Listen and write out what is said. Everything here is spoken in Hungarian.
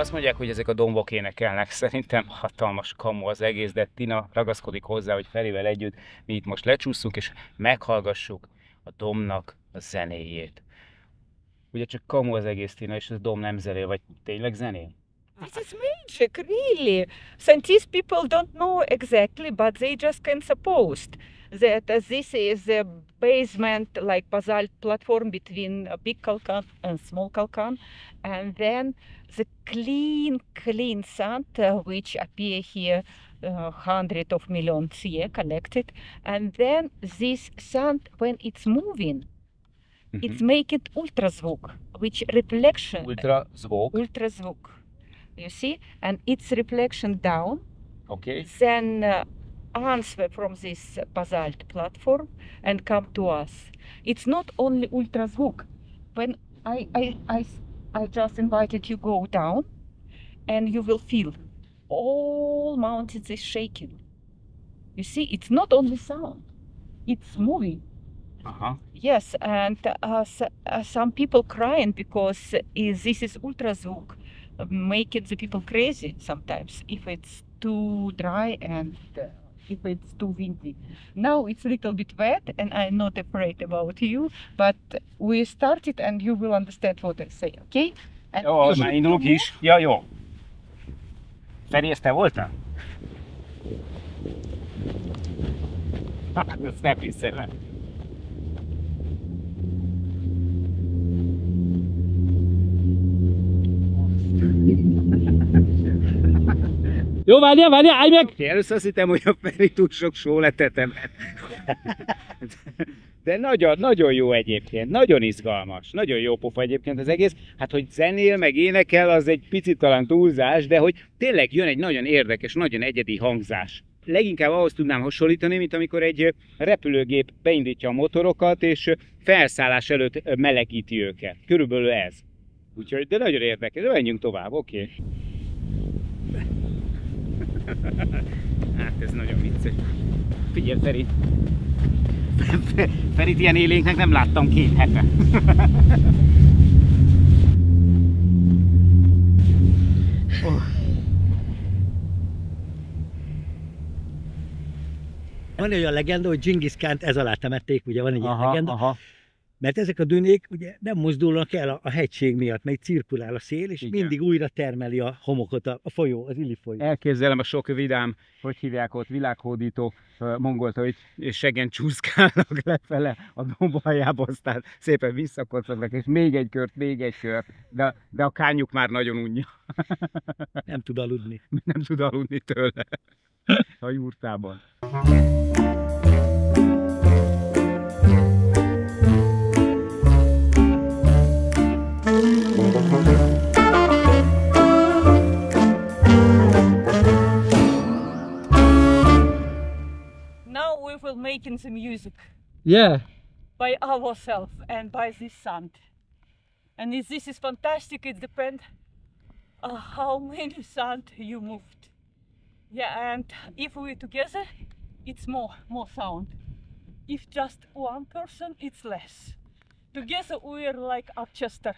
azt mondják, hogy ezek a dombok énekelnek. Szerintem hatalmas kamu az egész, de Tina ragaszkodik hozzá, hogy Ferivel együtt mi itt most lecsúszunk, és meghallgassuk a dombnak a zenéjét. Ugye csak kamu az egész, Tina, és a domb nem zenél, vagy tényleg zenél? This is magic, really. Scientists people don't know exactly, but they just can suppose that this is a basement, like basalt platform between a big Kalkan and small Kalkan, and then the clean sand which appear here hundreds of millions years collected, and then this sand when it's moving, it's making ultrazvuk, which reflection. Ultrazvuk. You see, and its reflection down, Okay. then answer from this basalt platform and come to us. It's not only ultrazvuk. When I just invited you go down, and you will feel all mountains is shaking. You see, it's not only sound; it's moving. Yes, and some people crying because this is ultrazvuk. Making the people crazy sometimes if it's too dry and if it's too windy. Now it's a little bit wet and I'm not afraid about you, but we started and you will understand what I say, okay? And jó, már indulunk is. Ja, jó. Feri, ezt te voltál? Hát, ezt nem hiszem el. Jó, várjál, állj meg! Először azt hittem, hogy a Feri túl sok sóletet emel. De nagyon jó egyébként, nagyon izgalmas, nagyon jó pofa egyébként az egész. Hát, hogy zenél, meg énekel, az egy picit talán túlzás, de hogy tényleg jön egy nagyon érdekes, nagyon egyedi hangzás. Leginkább ahhoz tudnám hasonlítani, mint amikor egy repülőgép beindítja a motorokat, és felszállás előtt melegíti őket. Körülbelül ez. Úgyhogy, de nagyon érdekes, de menjünk tovább, oké. Hát ez nagyon vicces. Figyelj, Feri! Ferit ilyen élénknek nem láttam 2 hete. Van egy olyan legenda, hogy Dzsingisz Kánt ez alá temették, ugye van egy ilyen legenda. Mert ezek a dönék ugye nem mozdulnak el a hegység miatt, mert cirkulál a szél, és mindig újra termeli a homokot a folyó, az Ili folyó. Elképzelem a sok vidám, hogy hívják ott, világhódító mongolta, hogy seggen csúszkálnak lefele a domb aljába, aztán szépen visszakocognak, és még egy kört, de a kányuk már nagyon unja. Nem tud aludni. Nem tud aludni tőle a jurtában. now we will making the music. Yeah. By ourselves and by this sound. And this is fantastic. It depends how many sound you moved. Yeah, and if we're together, it's more sound. If just one person, it's less. Together we're like orchestra.